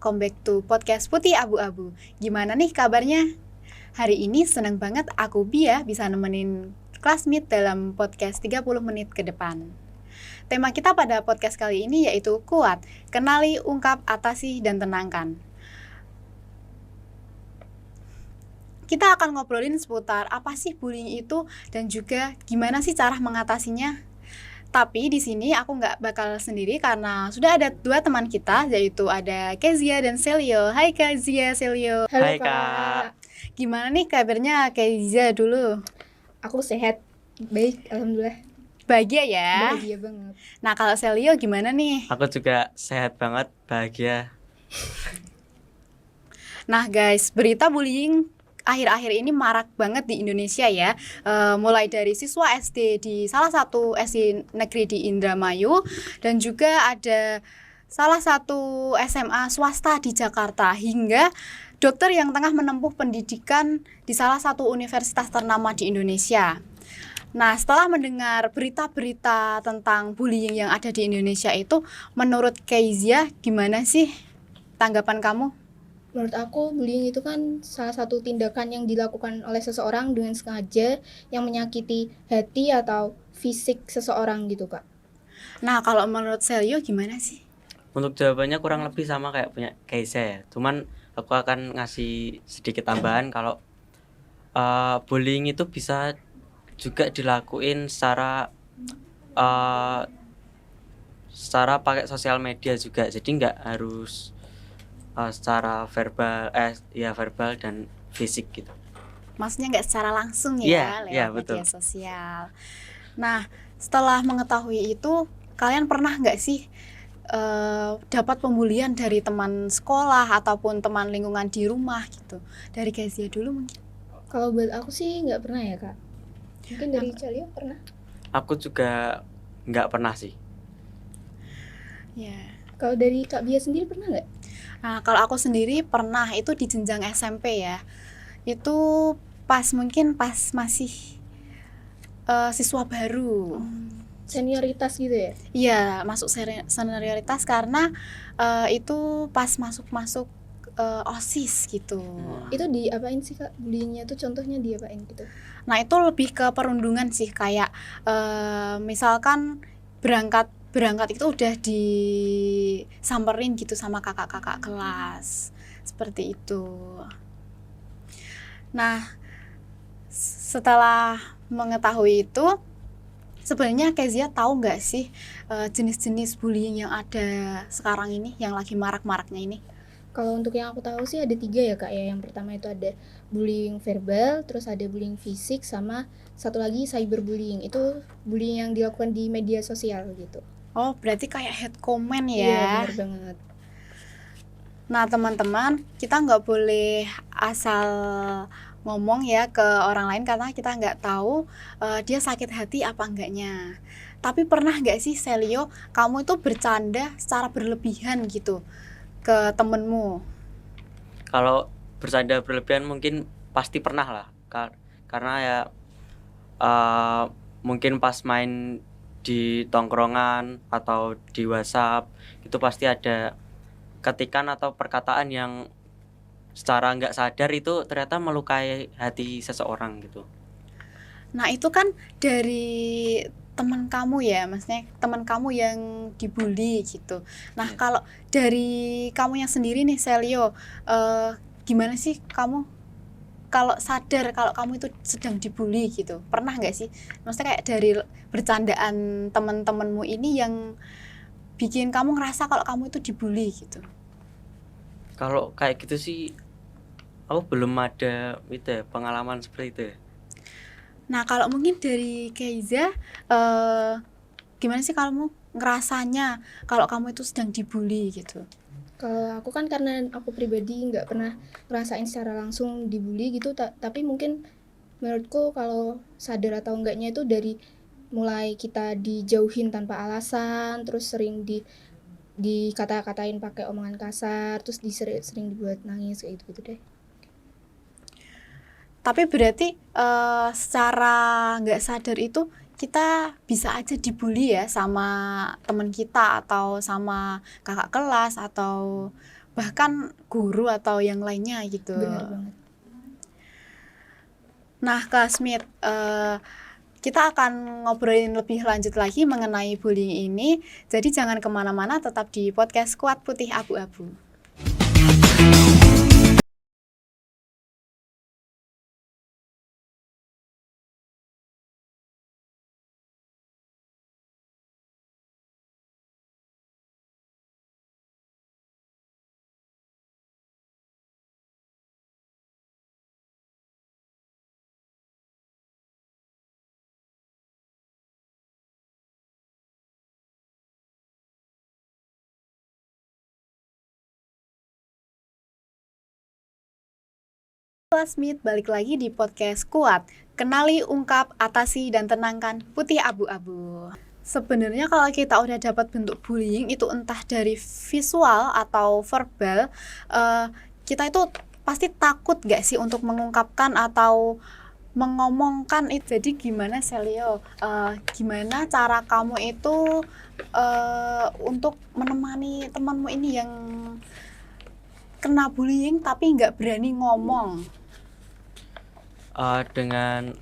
welcome back to podcast Putih Abu-Abu. Gimana nih kabarnya? Hari ini senang banget aku Bia bisa nemenin classmate dalam podcast 30 menit ke depan. Tema kita pada podcast kali ini yaitu kuat, kenali, ungkap, atasi, dan tenangkan. Kita akan ngobrolin seputar apa sih bullying itu dan juga gimana sih cara mengatasinya. Tapi di sini aku nggak bakal sendiri karena sudah ada dua teman kita, yaitu ada Kezia dan Celio. Hai Kezia, Celio. Halo Hai, Kak. Kak. Gimana nih kabarnya Kezia dulu? Aku sehat, baik, alhamdulillah. Bahagia ya? Bahagia banget. Nah kalau Celio gimana nih? Aku juga sehat banget, bahagia. Nah guys, berita bullying akhir-akhir ini marak banget di Indonesia ya. Mulai dari siswa SD di salah satu SD negeri di Indramayu dan juga ada salah satu SMA swasta di Jakarta hingga dokter yang tengah menempuh pendidikan di salah satu universitas ternama di Indonesia. Nah, setelah mendengar berita-berita tentang bullying yang ada di Indonesia itu, menurut Kezia gimana sih tanggapan kamu? Menurut aku, bullying itu kan salah satu tindakan yang dilakukan oleh seseorang dengan sengaja yang menyakiti hati atau fisik seseorang gitu, Kak. Nah, kalau menurut Celio gimana sih? Untuk jawabannya kurang lebih sama kayak punya Keisha ya. Cuman aku akan ngasih sedikit tambahan kalau bullying itu bisa juga dilakuin secara pakai sosial media juga. Jadi nggak harus secara verbal dan fisik gitu. Maksudnya nggak secara langsung Iya, ya, iya, lewat media betul. sosial. Nah, setelah mengetahui itu, kalian pernah nggak sih dapat pembulian dari teman sekolah ataupun teman lingkungan di rumah gitu? Dari Kezia dulu mungkin. Kalau buat aku sih nggak pernah ya, Kak. Mungkin dari Celio pernah? Aku juga nggak pernah sih. Ya. Kalau dari Kak Bia sendiri pernah nggak? Nah, kalau aku sendiri pernah itu di jenjang SMP ya. Itu mungkin pas masih siswa baru. Senioritas gitu ya? Iya, masuk senioritas karena itu pas masuk OSIS gitu. Itu diapain sih, Kak? Bullyingnya tuh contohnya diapain gitu? Nah, itu lebih ke perundungan sih, kayak misalkan berangkat itu udah disamperin gitu sama kakak-kakak kelas. Seperti itu. Nah, setelah mengetahui itu, sebenarnya Kezia tahu nggak sih jenis-jenis bullying yang ada sekarang ini, yang lagi marak-maraknya ini? Kalau untuk yang aku tahu sih ada 3 ya, Kak ya. Yang pertama itu ada bullying verbal, terus ada bullying fisik, sama satu lagi cyberbullying. Itu bullying yang dilakukan di media sosial gitu. Oh, berarti kayak hate comment Iya, ya? benar banget. Nah, teman-teman, kita nggak boleh asal ngomong ya ke orang lain karena kita nggak tahu dia sakit hati apa enggaknya. Tapi pernah nggak sih Celio, kamu itu bercanda secara berlebihan gitu ke temenmu? Kalau bercanda berlebihan mungkin pasti pernah lah, karena ya mungkin pas main di tongkrongan atau di WhatsApp itu pasti ada ketikan atau perkataan yang secara nggak sadar itu ternyata melukai hati seseorang gitu. Nah, itu kan dari teman kamu ya, maksudnya teman kamu yang dibully gitu. Nah, kalau dari kamu yang sendiri nih Celio, gimana sih kamu kalau sadar kalau kamu itu sedang dibully gitu? Pernah nggak sih? Maksudnya kayak dari bercandaan teman-temanmu ini yang bikin kamu ngerasa kalau kamu itu dibully gitu? Kalau kayak gitu sih aku belum ada pengalaman seperti itu ya. Nah, kalau mungkin dari Keiza, gimana sih kamu ngerasanya kalau kamu itu sedang dibully gitu? Kalau aku kan karena aku pribadi nggak pernah ngerasain secara langsung dibully gitu, tapi mungkin menurutku kalau sadar atau enggaknya itu dari mulai kita dijauhin tanpa alasan, terus sering dikata-katain pakai omongan kasar, terus sering dibuat nangis kayak gitu deh. Tapi berarti secara nggak sadar itu kita bisa aja dibully ya sama teman kita atau sama kakak kelas atau bahkan guru atau yang lainnya gitu. Benar banget. Nah, classmate, kita akan ngobrolin lebih lanjut lagi mengenai bullying ini. Jadi jangan kemana-mana, tetap di podcast Kuat Putih Abu-Abu. Classmate, balik lagi di podcast Kuat. Kenali, ungkap, atasi, dan tenangkan putih abu-abu. Sebenarnya kalau kita udah dapat bentuk bullying itu entah dari visual atau verbal, kita itu pasti takut gak sih untuk mengungkapkan atau mengomongkan itu. Jadi gimana Selio, gimana cara kamu itu untuk menemani temanmu ini yang kena bullying tapi nggak berani ngomong? Dengan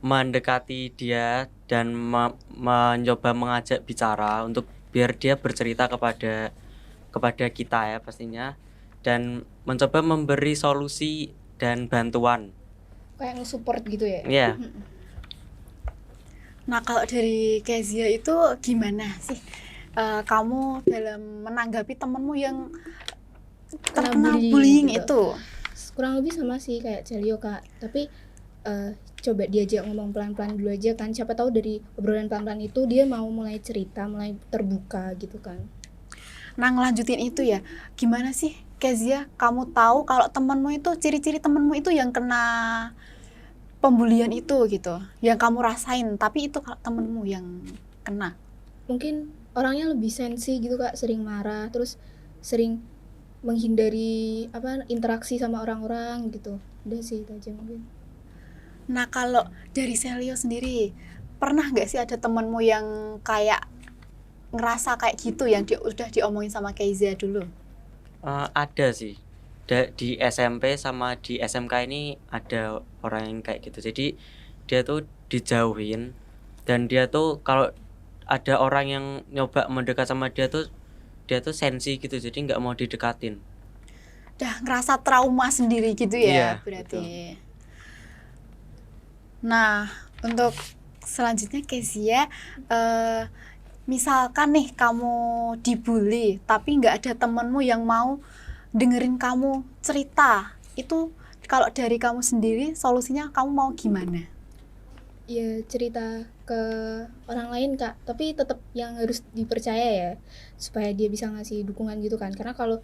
mendekati dia dan mencoba mengajak bicara untuk biar dia bercerita kepada kita ya pastinya, dan mencoba memberi solusi dan bantuan. Kayak nge-support gitu ya. Iya. Nah, kalau dari Kezia itu gimana sih kamu dalam menanggapi temenmu yang terkena bullying gitu. itu? Kurang lebih sama sih kayak Celio Kak, tapi coba diajak ngomong pelan-pelan dulu aja kan, siapa tahu dari obrolan pelan-pelan itu dia mau mulai cerita, mulai terbuka gitu kan. Nah, ngelanjutin itu ya, gimana sih Kezia, kamu tahu kalau temenmu itu, ciri-ciri temenmu itu yang kena pembulian itu gitu, yang kamu rasain, tapi itu kalau temenmu yang kena? Mungkin orangnya lebih sensi gitu Kak, sering marah, terus sering menghindari interaksi sama orang-orang gitu. Udah sih itu aja mungkin. Nah, kalau dari Selio sendiri, pernah nggak sih ada temenmu yang kayak ngerasa kayak gitu yang udah diomongin sama Kezia dulu? Ada sih. Di SMP sama di SMK ini ada orang yang kayak gitu. Jadi dia tuh dijauhin, dan dia tuh kalau ada orang yang nyoba mendekat sama dia tuh sensi gitu, jadi nggak mau didekatin. Udah ngerasa trauma sendiri gitu ya, Iya, berarti. Nah, untuk selanjutnya Kezia, misalkan nih kamu dibully tapi nggak ada temenmu yang mau dengerin kamu cerita, itu kalau dari kamu sendiri solusinya kamu mau gimana? Ya cerita ke orang lain Kak, tapi tetap yang harus dipercaya ya, supaya dia bisa ngasih dukungan gitu kan, karena kalau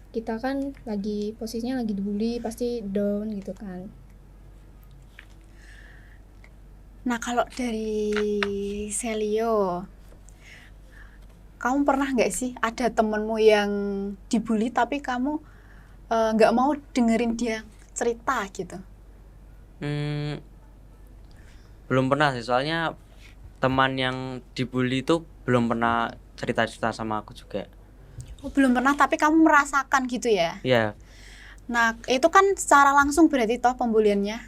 kita kan lagi posisinya lagi dibully pasti down gitu kan. Nah, kalau dari Selio, kamu pernah nggak sih ada temenmu yang dibully tapi kamu nggak mau dengerin dia cerita gitu? Belum pernah sih, soalnya teman yang dibully itu belum pernah cerita-cerita sama aku juga. Oh, belum pernah, tapi kamu merasakan gitu ya? Iya. Nah, itu kan secara langsung berarti toh pembuliannya?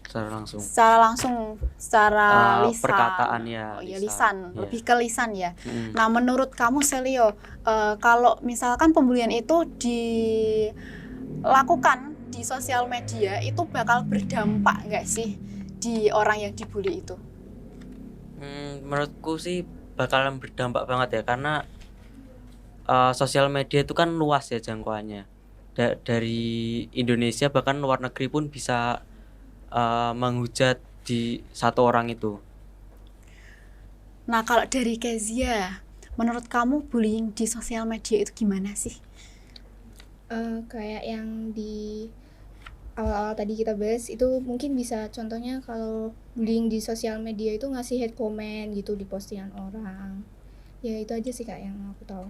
Secara langsung. Secara langsung, secara lisan. Perkataan ya. Oh ya, lisan. Iya. Lebih ke lisan ya. Nah, menurut kamu Selio, kalau misalkan pembulian itu dilakukan di sosial media, itu bakal berdampak nggak sih di orang yang dibully itu? Menurutku sih bakalan berdampak banget ya, karena sosial media itu kan luas ya jangkauannya. Dari Indonesia bahkan luar negeri pun bisa menghujat di satu orang itu. Nah, kalau dari Kezia, menurut kamu bullying di sosial media itu gimana sih? Kayak yang di awal-awal tadi kita bahas itu, mungkin bisa contohnya kalau bullying di sosial media itu ngasih hate comment gitu di postingan orang. Ya itu aja sih Kak yang aku tahu.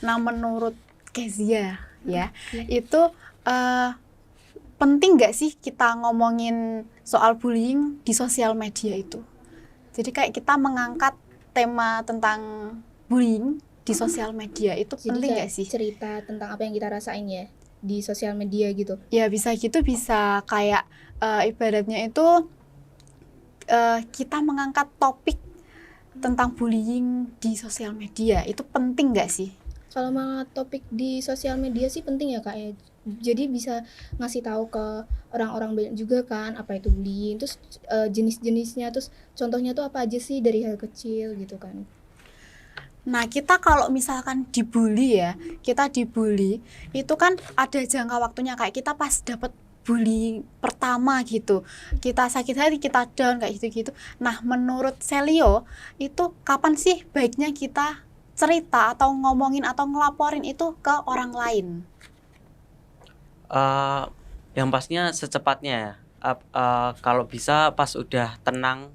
Nah, menurut Kezia ya, itu penting nggak sih kita ngomongin soal bullying di sosial media itu? Jadi kayak kita mengangkat tema tentang bullying di sosial media itu Jadi penting kayak nggak sih? cerita tentang apa yang kita rasain ya di sosial media gitu. Ya bisa gitu, bisa kayak ibaratnya itu kita mengangkat topik tentang bullying di sosial media itu penting nggak sih? Kalau malah topik di sosial media sih penting ya Kak ya. Jadi bisa ngasih tahu ke orang-orang banyak juga kan apa itu bullying, terus jenis-jenisnya, terus contohnya tuh apa aja sih dari hal kecil gitu kan. Nah, kita kalau misalkan dibully ya, kita dibully, itu kan ada jangka waktunya kayak kita pas dapet bullying pertama gitu. Kita sakit hati, kita down kayak gitu-gitu. Nah, menurut Celio, itu kapan sih baiknya kita cerita atau ngomongin atau ngelaporin itu ke orang lain? Eh, yang pastinya secepatnya ya. Kalau bisa pas udah tenang,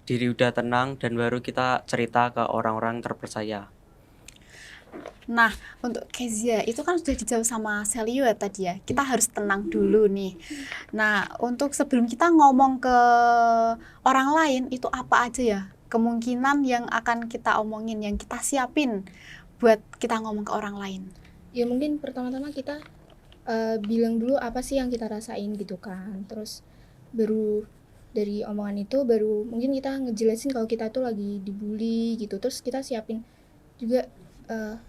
diri udah tenang dan baru kita cerita ke orang-orang terpercaya. Nah, untuk Kezia itu kan sudah dijawab sama Celio ya tadi ya. Kita harus tenang dulu nih. Nah, untuk sebelum kita ngomong ke orang lain itu apa aja ya kemungkinan yang akan kita omongin, yang kita siapin buat kita ngomong ke orang lain? Ya mungkin pertama-tama kita bilang dulu apa sih yang kita rasain gitu kan. Terus baru dari omongan itu baru mungkin kita ngejelasin kalau kita tuh lagi dibully gitu. Terus kita siapin juga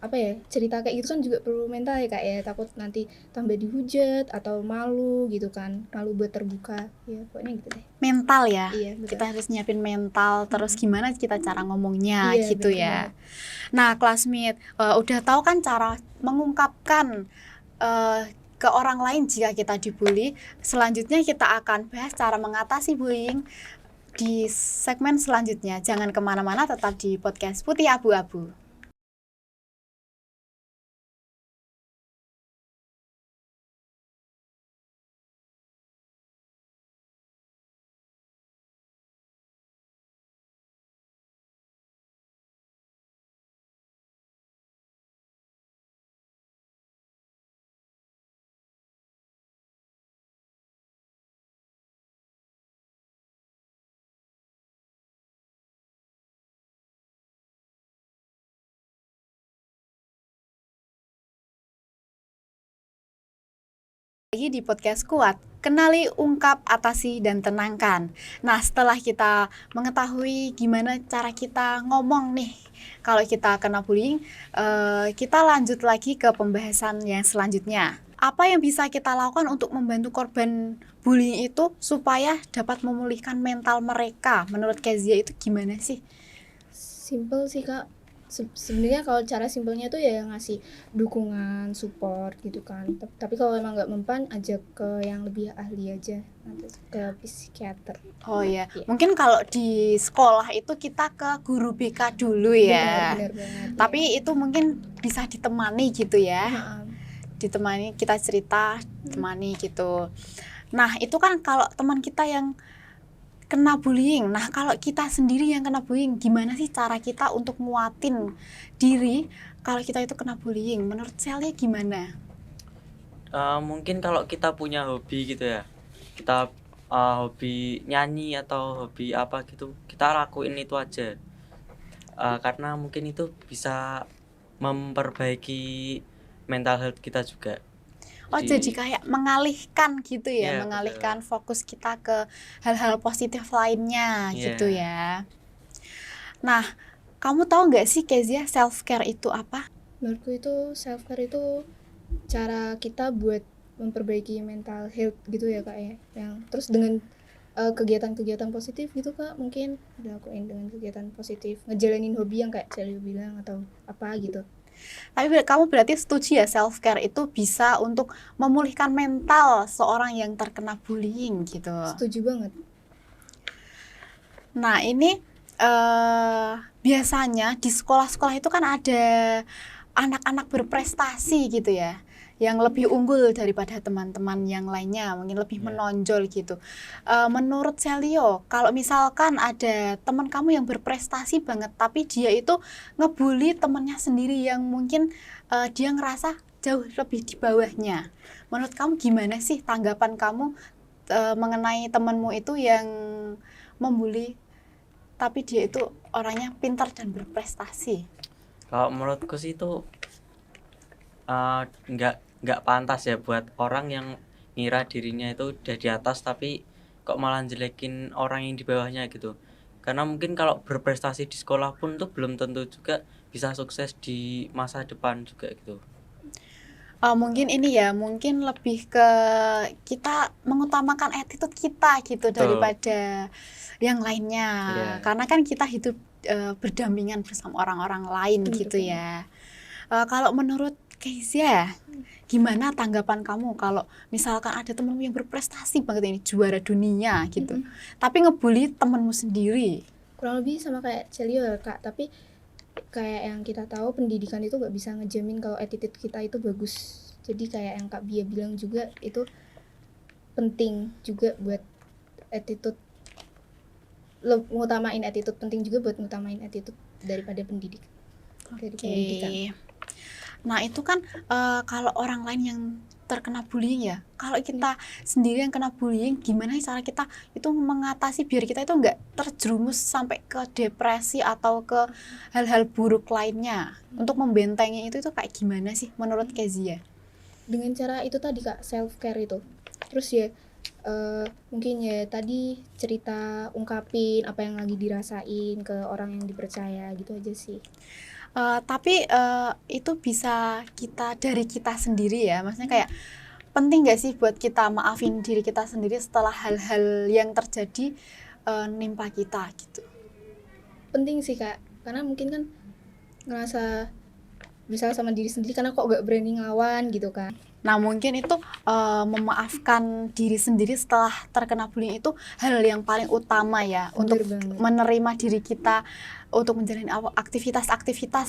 apa ya, cerita kayak gitu kan juga perlu mental ya Kak ya, takut nanti tambah dihujat atau malu gitu kan, malu buat terbuka ya, pokoknya gitu deh. Mental ya. Iya betul. Kita harus nyiapin mental, terus gimana kita cara ngomongnya Iya, gitu bener ya. banget. Nah, classmate, udah tahu kan cara mengungkapkan ke orang lain jika kita dibully. Selanjutnya kita akan bahas cara mengatasi bullying di segmen selanjutnya. Jangan kemana-mana, tetap di podcast Putih Abu-Abu. Lagi di podcast Kuat, kenali, ungkap, atasi, dan tenangkan. Nah, setelah kita mengetahui gimana cara kita ngomong nih, kalau kita kena bullying, kita lanjut lagi ke pembahasan yang selanjutnya. Apa yang bisa kita lakukan untuk membantu korban bullying itu supaya dapat memulihkan mental mereka? Menurut Kezia itu gimana sih? Simple sih Kak. Sebenarnya kalau cara simpelnya tuh ya ngasih dukungan, support gitu kan. Tapi kalau emang nggak mempan, ajak ke yang lebih ahli aja, nanti ke psikiater. Oh ya, Iya. mungkin kalau di sekolah itu kita ke guru BK dulu ya. Benar banget. Tapi itu mungkin bisa ditemani gitu ya. Heeh. Ditemani, kita cerita, temani gitu. Nah, itu kan kalau teman kita yang kena bullying. Nah, kalau kita sendiri yang kena bullying, gimana sih cara kita untuk nguatin diri kalau kita itu kena bullying? Menurut Celia gimana? Mungkin kalau kita punya hobi gitu ya, kita hobi nyanyi atau hobi apa gitu, kita lakuin itu aja. Karena mungkin itu bisa memperbaiki mental health kita juga. Oh, jadi kayak mengalihkan gitu ya, Iya, mengalihkan fokus kita ke hal-hal positif lainnya Iya. gitu ya. Nah, kamu tahu nggak sih Kezia, self care itu apa? Menurutku itu self care itu cara kita buat memperbaiki mental health gitu ya Kak ya. Yang terus dengan kegiatan-kegiatan positif gitu Kak, mungkin dilakuin dengan kegiatan positif, ngejalanin hobi yang kayak Celio bilang atau apa gitu. Tapi kamu berarti setuju ya self care itu bisa untuk memulihkan mental seorang yang terkena bullying gitu. Setuju banget. Nah, ini biasanya di sekolah-sekolah itu kan ada anak-anak berprestasi gitu ya, yang lebih unggul daripada teman-teman yang lainnya, mungkin lebih menonjol gitu. Menurut Celio, kalau misalkan ada teman kamu yang berprestasi banget, tapi dia itu ngebully temannya sendiri yang mungkin dia ngerasa jauh lebih di bawahnya. Menurut kamu gimana sih tanggapan kamu mengenai temanmu itu yang membuli tapi dia itu orangnya pintar dan berprestasi? Kalau menurutku sih itu nggak pantas ya buat orang yang ngira dirinya itu udah di atas tapi kok malah jelekin orang yang di bawahnya gitu. Karena mungkin kalau berprestasi di sekolah pun tuh belum tentu juga bisa sukses di masa depan juga gitu. Mungkin ini ya, mungkin lebih ke kita mengutamakan attitude kita gitu Betul. daripada yang lainnya. Iya. Karena kan kita hidup berdampingan bersama orang-orang lain Bener gitu banget. ya. Kalau menurut Kezia, gimana tanggapan kamu kalau misalkan ada temenmu yang berprestasi banget ini, juara dunia gitu, tapi ngebully temenmu sendiri? Kurang lebih sama kayak Celio ya Kak, tapi kayak yang kita tahu pendidikan itu nggak bisa ngejamin kalau attitude kita itu bagus. Jadi kayak yang Kak Bia bilang juga itu penting juga buat attitude, ngutamain attitude, penting juga buat ngutamain attitude daripada pendidikan. Dari pendidikan. Nah itu kan kalau orang lain yang terkena bullying ya, kalau kita sendiri yang kena bullying, gimana cara kita itu mengatasi biar kita itu nggak terjerumus sampai ke depresi atau ke hal-hal buruk lainnya? Untuk membentengi itu kayak gimana sih menurut Kezia? Dengan cara itu tadi Kak, self care itu. Terus ya mungkin ya tadi cerita, ungkapin apa yang lagi dirasain ke orang yang dipercaya gitu aja sih. Tapi itu bisa dari kita sendiri ya, maksudnya kayak penting nggak sih buat kita maafin diri kita sendiri setelah hal-hal yang terjadi nimpa kita gitu? Penting sih Kak, karena mungkin kan ngerasa bersalah sama diri sendiri karena kok gak berani ngelawan gitu kan. Nah mungkin itu memaafkan diri sendiri setelah terkena bullying itu hal yang paling utama ya, untuk banget. menerima diri kita untuk menjalani aktivitas-aktivitas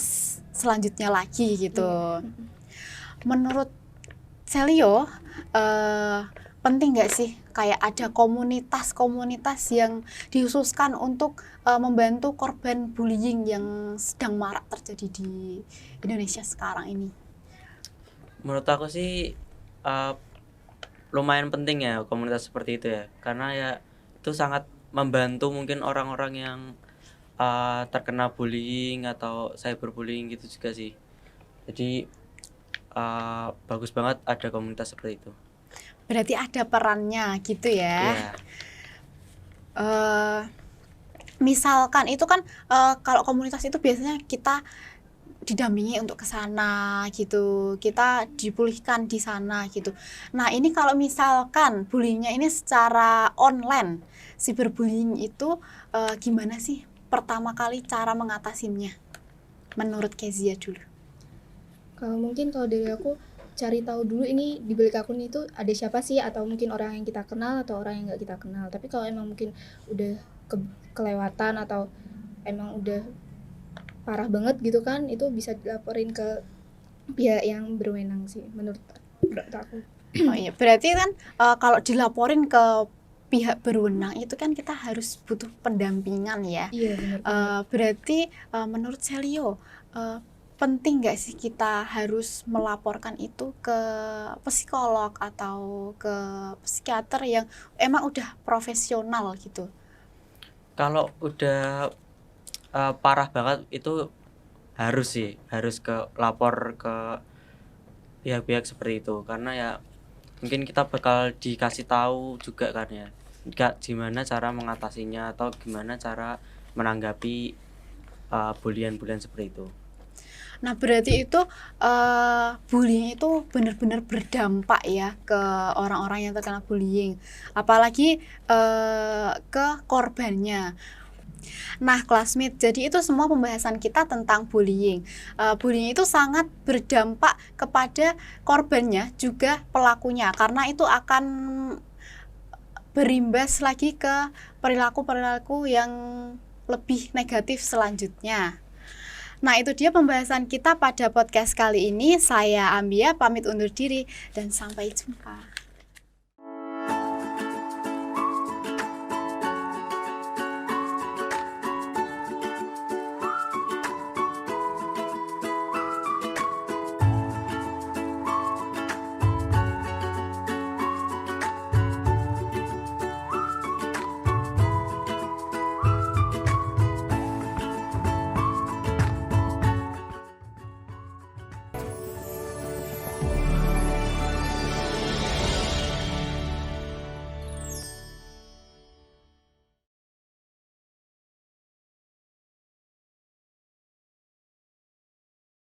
selanjutnya lagi gitu. Menurut Celio, penting nggak sih kayak ada komunitas-komunitas yang dikhususkan untuk membantu korban bullying yang sedang marak terjadi di Indonesia sekarang ini? Menurut aku sih lumayan penting ya komunitas seperti itu ya, karena ya itu sangat membantu mungkin orang-orang yang terkena bullying atau cyberbullying gitu juga sih. Jadi bagus banget ada komunitas seperti itu. Berarti ada perannya gitu ya. Iya. Misalkan itu kan kalau komunitas itu biasanya kita didampingi untuk ke sana gitu, kita dipulihkan di sana gitu. Nah ini kalau misalkan bullyingnya ini secara online, cyberbullying itu gimana sih pertama kali cara mengatasinya menurut Kezia dulu? Kalau dari aku, cari tahu dulu ini di balik akun itu ada siapa sih, atau mungkin orang yang kita kenal atau orang yang nggak kita kenal. Tapi kalau emang mungkin udah kelewatan atau emang udah parah banget gitu kan, itu bisa dilaporin ke pihak yang berwenang sih menurut aku. Oh iya, berarti kan kalau dilaporin ke pihak berwenang itu kan kita harus butuh pendampingan ya. Iya benar. Berarti menurut Celio penting nggak sih kita harus melaporkan itu ke psikolog atau ke psikiater yang emang udah profesional gitu? Kalau udah parah banget itu harus lapor ke pihak-pihak seperti itu, karena ya mungkin kita bakal dikasih tahu juga kan ya gimana cara mengatasinya atau gimana cara menanggapi bullying seperti itu. Nah berarti itu bullying itu benar-benar berdampak ya ke orang-orang yang terkena bullying, apalagi ke korbannya. Nah classmate, jadi itu semua pembahasan kita tentang bullying. Bullying itu sangat berdampak kepada korbannya juga pelakunya, karena itu akan berimbas lagi ke perilaku-perilaku yang lebih negatif selanjutnya. Nah itu dia pembahasan kita pada podcast kali ini. Saya Ambia pamit undur diri dan sampai jumpa.